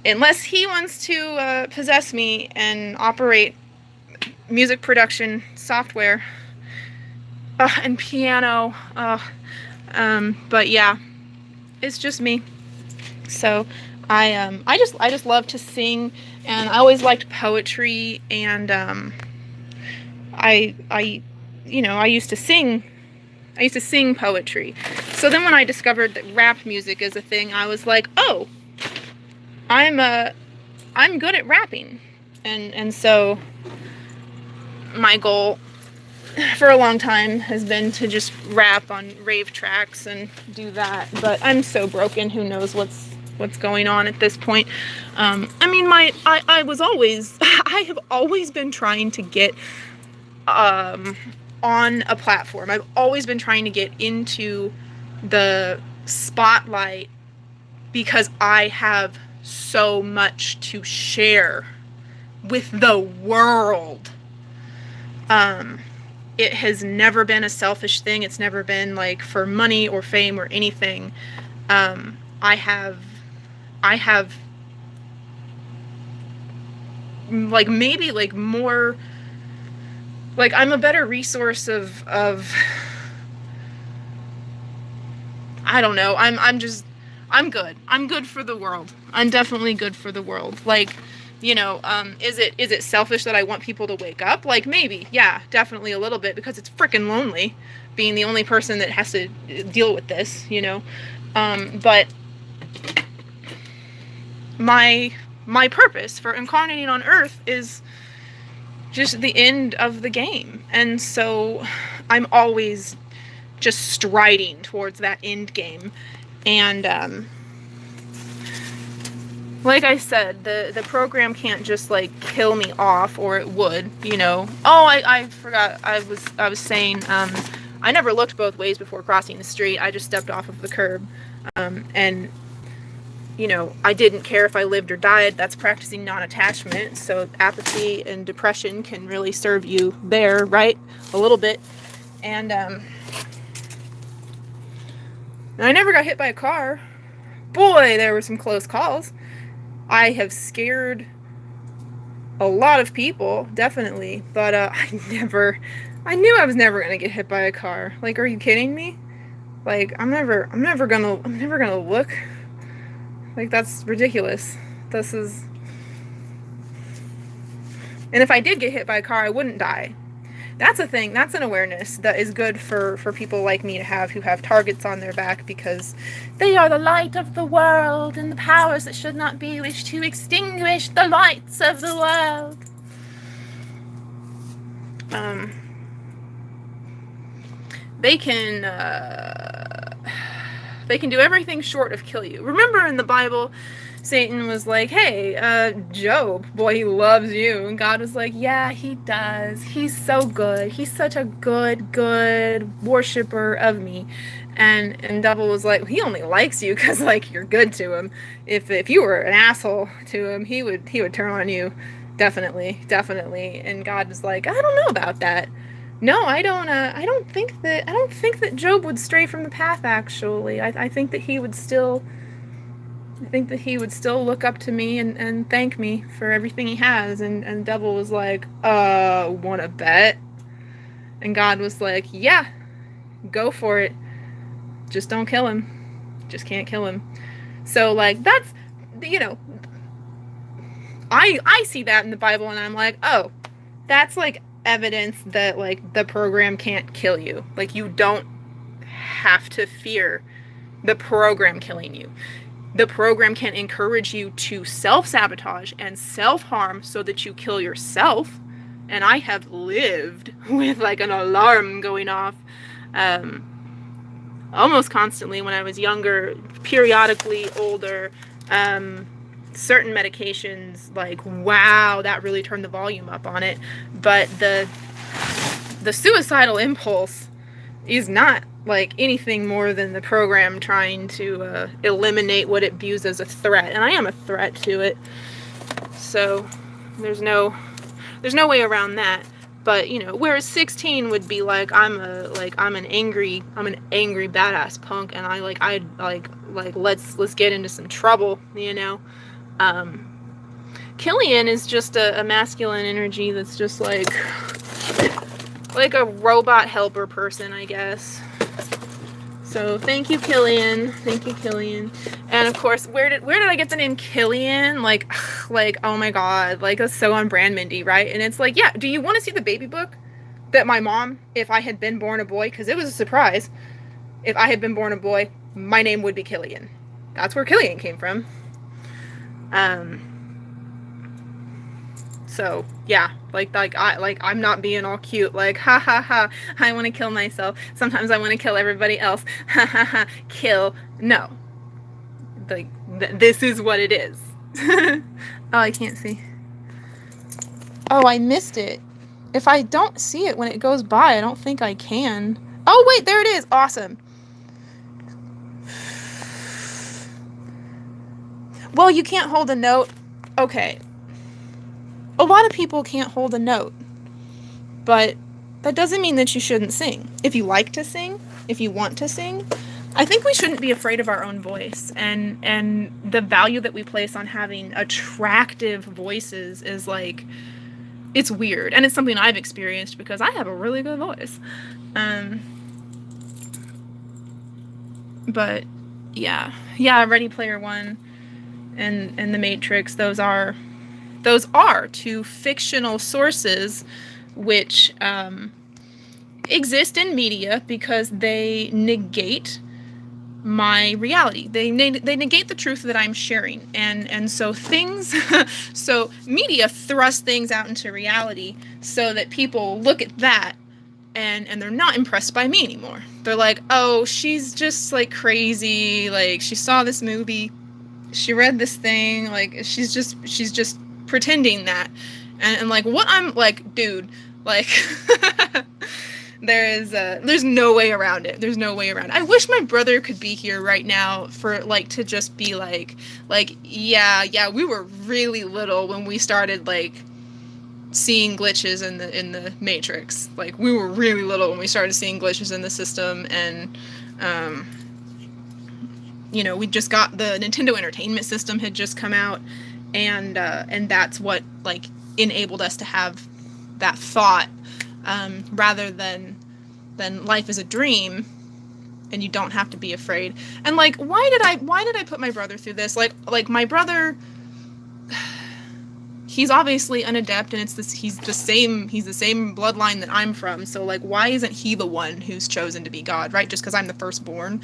unless he wants to possess me and operate music production software and piano, but yeah, it's just me. So I just love to sing, and I always liked poetry, and I used to sing poetry. So then when I discovered that rap music is a thing, I was like, oh, I'm good at rapping. And so my goal for a long time has been to just rap on rave tracks and do that. But I'm so broken, who knows what's what's going on at this point. I mean, I was always, I have always been trying to get on a platform. I've always been trying to get into the spotlight because I have so much to share with the world. It has never been a selfish thing. It's never been like for money or fame or anything. I have like maybe like more, like I'm a better resource of I don't know. I'm good. I'm good for the world. I'm definitely good for the world. Like, you know, is it selfish that I want people to wake up? Like, maybe, yeah, definitely a little bit, because it's freaking lonely being the only person that has to deal with this, you know. But my purpose for incarnating on Earth is just the end of the game, and so I'm always just striding towards that end game. And like I said, the program can't just like kill me off, or it would, you know. Oh, I forgot. I was saying, I never looked both ways before crossing the street. I just stepped off of the curb, and you know, I didn't care if I lived or died. That's practicing non-attachment. So apathy and depression can really serve you there, right? A little bit. And I never got hit by a car. Boy, there were some close calls. I have scared a lot of people, definitely, but I knew I was never going to get hit by a car. Like, are you kidding me? Like, I'm never gonna look. Like, that's ridiculous. And if I did get hit by a car, I wouldn't die. That's a thing. That's an awareness that is good for people like me to have, who have targets on their back, because they are the light of the world, and the powers that should not be wish to extinguish the lights of the world. They can do everything short of kill you. Remember in the Bible, Satan was like, hey, Job, boy, he loves you. And God was like, yeah, he does. He's so good. He's such a good worshiper of me. And devil was like, he only likes you because, like, you're good to him. If you were an asshole to him, he would turn on you. Definitely. And God was like, I don't know about that. No, I don't think that Job would stray from the path, actually. I think that he would still look up to me and thank me for everything he has. And devil was like, wanna bet? And God was like, yeah, go for it. Just don't kill him. Just can't kill him. So, like, that's, you know, I see that in the Bible, and I'm like, oh, that's, like, evidence that, like, the program can't kill you. Like, you don't have to fear the program killing you. The program can encourage you to self-sabotage and self-harm so that you kill yourself. And I have lived with, like, an alarm going off almost constantly when I was younger, periodically older. Certain medications, like, wow, that really turned the volume up on it. But the suicidal impulse is not, like, anything more than the program trying to eliminate what it views as a threat. And I am a threat to it. So there's no way around that. But, you know, whereas 16 would be like, I'm an angry badass punk, and let's get into some trouble, you know. Killian is just a masculine energy that's just like a robot helper person, I guess. So thank you, Killian. And of course, where did I get the name Killian? Like, oh my god, like, that's so on brand, Mindy, right? And it's like, yeah, do you want to see the baby book that my mom, if I had been born a boy, because it was a surprise, if I had been born a boy, my name would be Killian. That's where Killian came from. So yeah, I'm not being all cute, like, ha ha ha, I want to kill myself. Sometimes I want to kill everybody else. Ha ha ha, kill. No. Like, this is what it is. Oh, I can't see. Oh, I missed it. If I don't see it when it goes by, I don't think I can. Oh, wait, there it is. Awesome. Well, you can't hold a note. Okay. A lot of people can't hold a note. But that doesn't mean that you shouldn't sing. If you like to sing, if you want to sing, I think we shouldn't be afraid of our own voice. And the value that we place on having attractive voices is like, it's weird. And it's something I've experienced because I have a really good voice. But yeah, Ready Player One and The Matrix, those are two fictional sources which exist in media because they negate my reality. They negate the truth that I'm sharing, and so things so media thrusts things out into reality so that people look at that and they're not impressed by me anymore. They're like, oh, she's just like crazy, like she saw this movie, she read this thing, like she's just pretending that. And like, what I'm like, dude, like there's no way around it. There's no way around it. I wish my brother could be here right now for like to just be like yeah, we were really little when we started like seeing glitches in the Matrix. Like we were really little when we started seeing glitches in the system, and you know, we just got the Nintendo Entertainment System had just come out, and that's what like enabled us to have that thought, rather than life is a dream and you don't have to be afraid. And like, why did I put my brother through this? Like my brother, he's obviously an adept, and he's the same bloodline that I'm from. So like, why isn't he the one who's chosen to be God, right? Just because I'm the firstborn.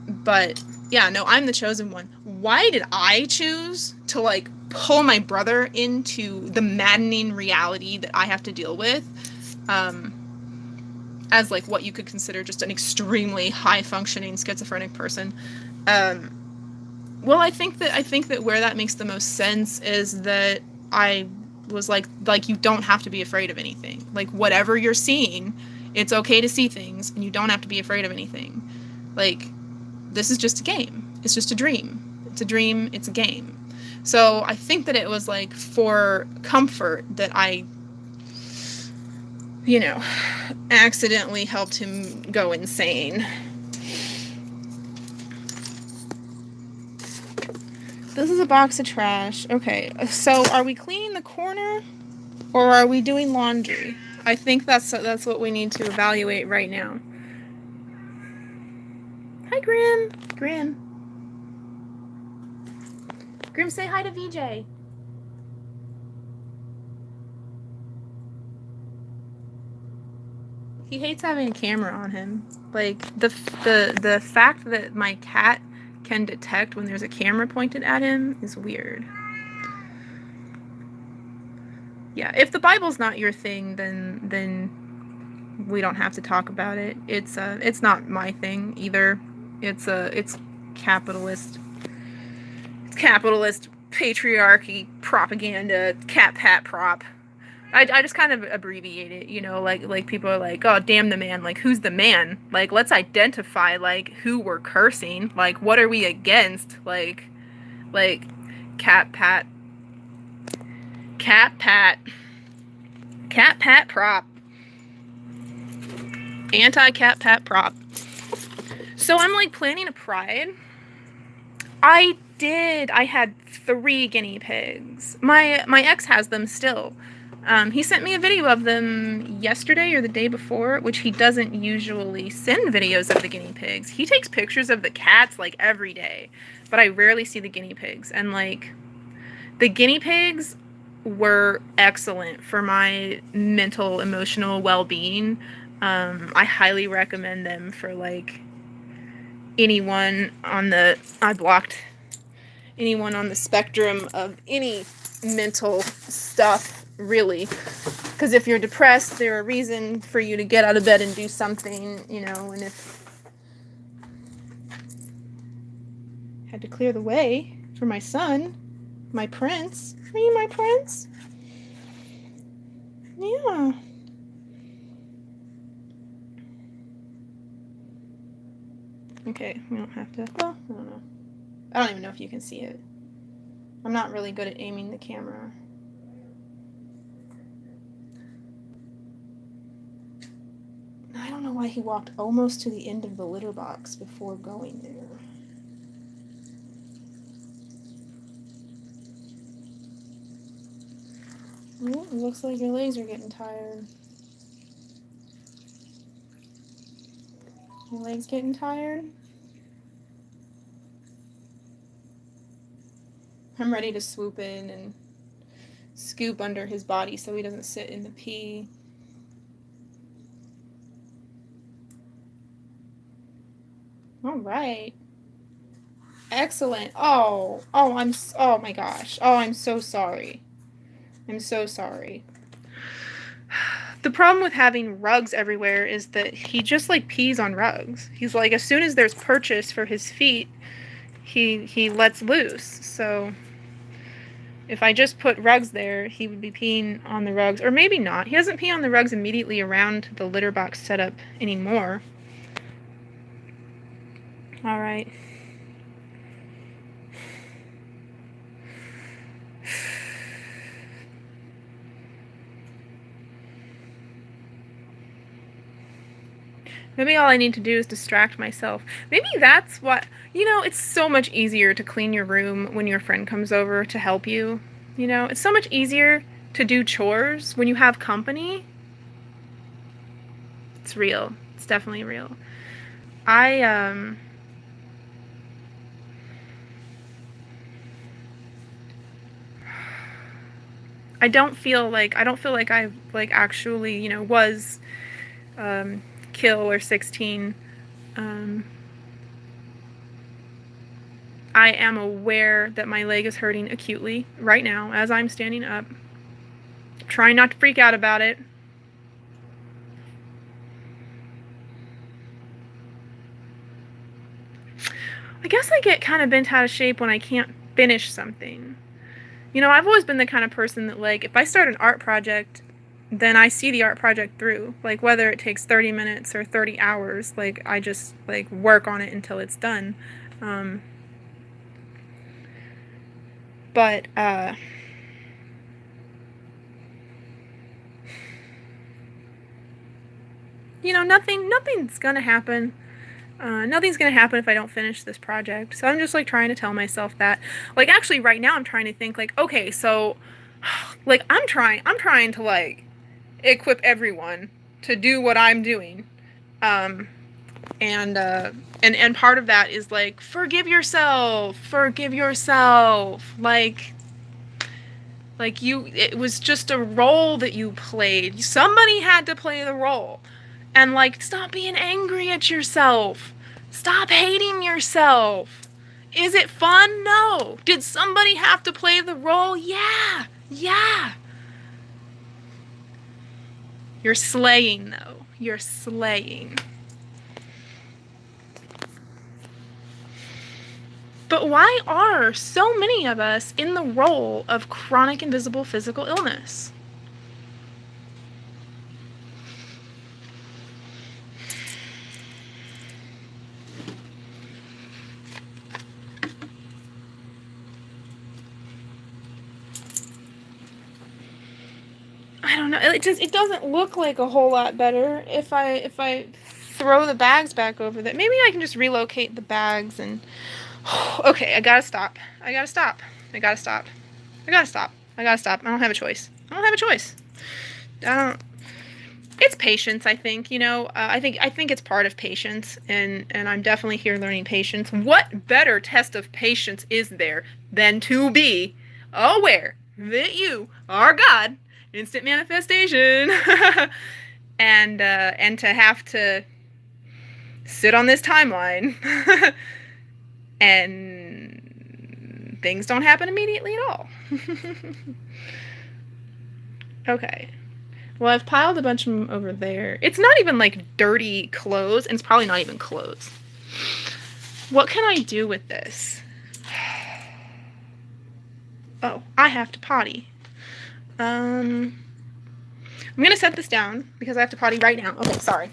But yeah, no, I'm the chosen one. Why did I choose to like pull my brother into the maddening reality that I have to deal with, as like what you could consider just an extremely high functioning schizophrenic person? Well, I think that where that makes the most sense is that I was like you don't have to be afraid of anything. Like whatever you're seeing, it's okay to see things, and you don't have to be afraid of anything. Like, this is just a game. It's just a dream. It's a dream. It's a game. So I think that it was like for comfort that I, you know, accidentally helped him go insane. This is a box of trash. Okay, so are we cleaning the corner or are we doing laundry? I think that's what we need to evaluate right now. Hi, Grim. Grim, say hi to VJ. He hates having a camera on him. Like, the fact that my cat can detect when there's a camera pointed at him is weird. Yeah, if the Bible's not your thing, then we don't have to talk about it. It's not my thing either. It's capitalist. It's capitalist patriarchy propaganda, cat pat prop. I just kind of abbreviate it, you know, like people are like, oh, damn the man, like who's the man? Like, let's identify like who we're cursing, like what are we against? Like cat pat prop. Anti-cat pat prop. So I'm like planning a pride. I had 3 guinea pigs. My ex has them still. He sent me a video of them yesterday or the day before, which he doesn't usually send videos of the guinea pigs. He takes pictures of the cats like every day, but I rarely see the guinea pigs. And like, the guinea pigs were excellent for my mental, emotional well-being. I highly recommend them for like anyone on the spectrum of any mental stuff, really. Because if you're depressed, they're a reason for you to get out of bed and do something, you know. And Had to clear the way for my son, my prince. Are you my prince? Yeah. Okay, we don't have to. Well, I don't know. I don't even know if you can see it. I'm not really good at aiming the camera. I don't know why he walked almost to the end of the litter box before going there. Oh, it looks like your legs are getting tired. Your legs getting tired? I'm ready to swoop in and scoop under his body so he doesn't sit in the pee. All right. Excellent. Oh my gosh. Oh, I'm so sorry. I'm so sorry. The problem with having rugs everywhere is that he just like pees on rugs. He's like, as soon as there's purchase for his feet, he lets loose. So if I just put rugs there, he would be peeing on the rugs. Or maybe not. He doesn't pee on the rugs immediately around the litter box setup anymore. All right. Maybe all I need to do is distract myself. Maybe that's what, it's so much easier to clean your room when your friend comes over to help you. It's so much easier to do chores when you have company. It's real. It's definitely real. I don't feel like I like actually, was Kill or 16. I am aware that my leg is hurting acutely right now as I'm standing up. Trying not to freak out about it. I guess I get kind of bent out of shape when I can't finish something. I've always been the kind of person that, like, if I start an art project, then I see the art project through. Like, whether it takes 30 minutes or 30 hours, like, I just, like, work on it until it's done. But nothing's gonna happen. Nothing's gonna happen if I don't finish this project. So I'm just, like, trying to tell myself that. Like, actually, right now I'm trying to think, like, okay, so, like, I'm trying to, like, equip everyone to do what I'm doing. And part of that is, like, forgive yourself. Like it was just a role that you played. Somebody had to play the role. And, like, stop being angry at yourself. Stop hating yourself. Is it fun? No. Did somebody have to play the role? Yeah. You're slaying, though. You're slaying. But why are so many of us in the role of chronic invisible physical illness? I don't know. It doesn't look like a whole lot better if I throw the bags back over there. Maybe I can just relocate the bags and... Okay, I gotta stop. I don't have a choice. It's patience, I think. I think it's part of patience, and I'm definitely here learning patience. What better test of patience is there than to be aware that you are God, instant manifestation, and to have to sit on this timeline and things don't happen immediately at all. Okay. Well, I've piled a bunch of them over there. It's not even, like, dirty clothes, and it's probably not even clothes. What can I do with this? I have to potty. I'm gonna set this down because I have to potty right now. Okay, sorry.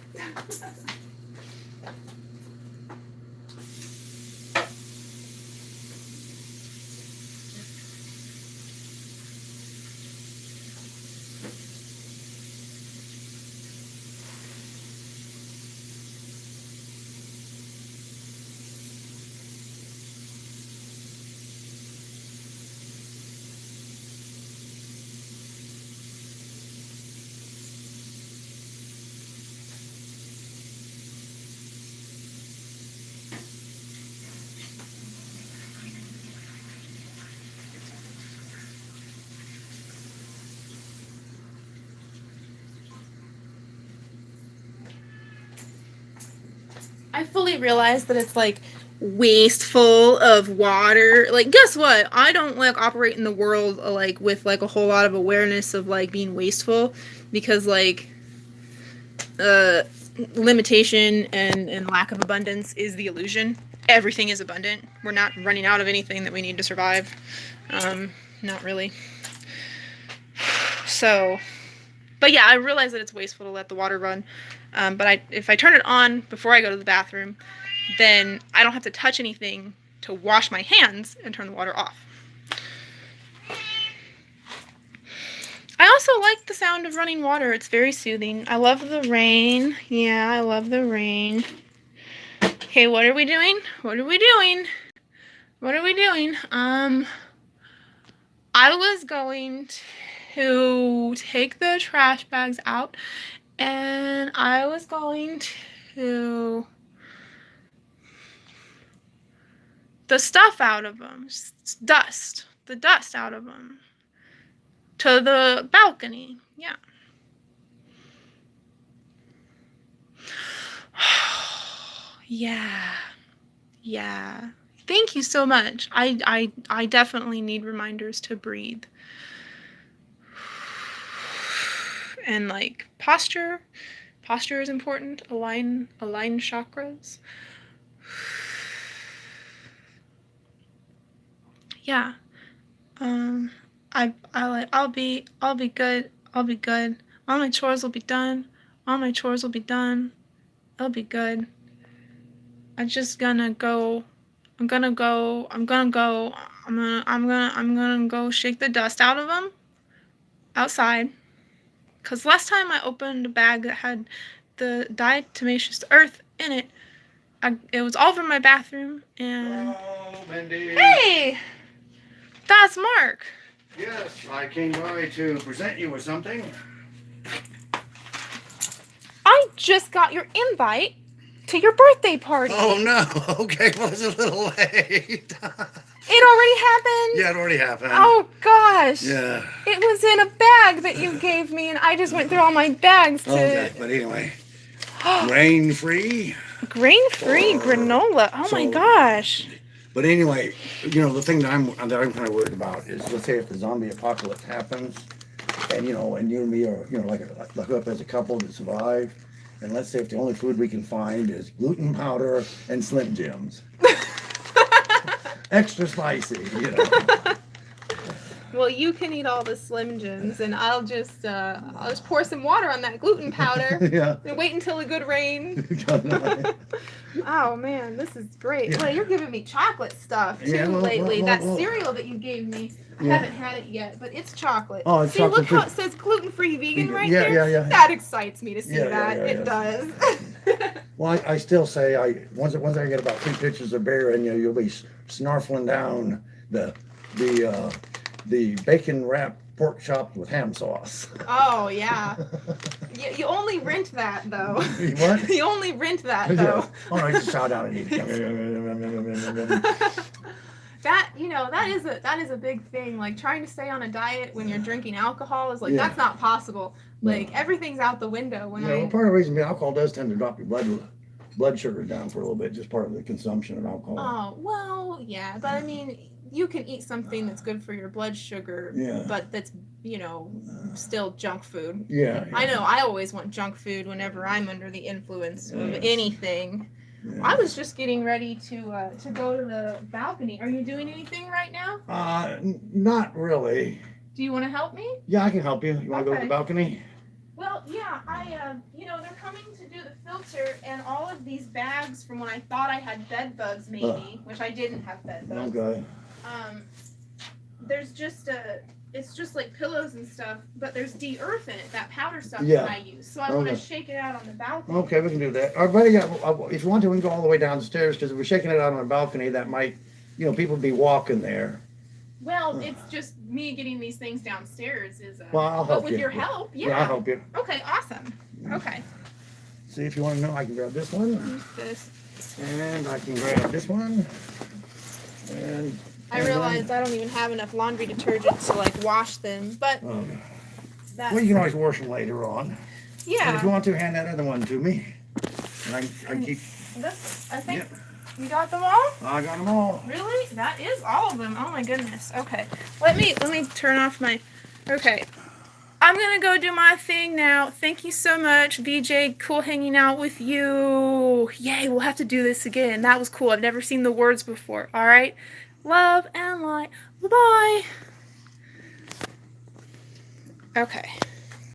I fully realize that it's like wasteful of water. Like, guess what? I don't like operate in the world like with like a whole lot of awareness of like being wasteful, because like limitation and lack of abundance is the illusion. Everything is abundant. We're not running out of anything that we need to survive. Not really. So, but yeah, I realize that it's wasteful to let the water run. But if I turn it on before I go to the bathroom, then I don't have to touch anything to wash my hands and turn the water off. I also like the sound of running water. It's very soothing. I love the rain. Yeah, I love the rain. Okay, what are we doing? What are we doing? What are we doing? I was going to take the trash bags out, and I was going to the stuff out of them, dust, the dust out of them, to the balcony. Yeah. Yeah. Thank you so much. I definitely need reminders to breathe. And like posture is important. Align chakras. Yeah. I'll be good. I'll be good. All my chores will be done. It'll be good. I'm gonna go shake the dust out of them outside. Cause last time I opened a bag that had the diatomaceous earth in it, it was all over my bathroom, and hello, Mindy. Hey, that's Mark. Yes, I came by to present you with something. I just got your invite to your birthday party. Oh no. Okay, well it's a little late. It already happened? Yeah, it already happened. Oh gosh. Yeah. It was in a bag that you gave me, and I just went through all my bags to... Okay, but anyway, grain-free. Grain-free granola. Oh my gosh. But anyway, you know, the thing that I'm kind of worried about is, let's say if the zombie apocalypse happens, and you and me are, like up as a couple that survive, and let's say if the only food we can find is gluten powder and Slim Jims. Extra spicy, Well, you can eat all the Slim Jims, and I'll just pour some water on that gluten powder. Yeah. And wait until a good rain. Oh man, this is great. Yeah. Well, you're giving me chocolate stuff too lately. That cereal that you gave me, I haven't had it yet, but it's chocolate. Oh, it's see, chocolate. Look how it says gluten-free vegan right Yeah, there. yeah. That excites me to see that. Yeah. It does. Well, I still say once I get about 3 pitchers of beer, and you'll be snarfling down the bacon wrapped pork chopped with ham sauce. Oh yeah. You only rent that though. What? You only rent that though. Oh no, just shout out and eat it. That is a big thing. Like trying to stay on a diet when you're drinking alcohol is like that's not possible. Like everything's out the window when well, part of the reason alcohol does tend to drop your blood sugar down for a little bit, just part of the consumption of alcohol. Oh well, yeah, but I mean, you can eat something that's good for your blood sugar, but that's still junk food. Yeah. I know. I always want junk food whenever I'm under the influence of anything. I was just getting ready to go to the balcony. Are you doing anything right now? Not really. Do you want to help me? Yeah, I can help you. You want to go to Okay. the balcony? Well, yeah, they're coming to do the filter, and all of these bags from when I thought I had bed bugs, maybe, which I didn't have bed bugs. Okay. There's just it's just like pillows and stuff, but there's de-earth in it, that powder stuff Yeah. that I use. So I want to Okay. shake it out on the balcony. Okay, we can do that. But yeah, if you want to, we can go all the way downstairs because if we're shaking it out on a balcony, that might, people be walking there. Well, it's just me getting these things downstairs is. Well, I'll but help with you. your help, yeah. I'll help you. Okay, awesome. Okay. See if you want to know, I can grab this one, Use this. and I can grab this one, and. I realized I don't even have enough laundry detergent to like wash them, but that's, Well, you can always wash them later on. And if you yeah. want to, hand that other one to me. And I keep. This I think Yep. you got them all. I got them all. Really? That is all of them. Oh my goodness. Okay. Let me turn off my. Okay. I'm gonna go do my thing now. Thank you so much, VJ. Cool hanging out with you. Yay, we'll have to do this again. That was cool. I've never seen the words before. All right. Love and light. Bye-bye. Okay.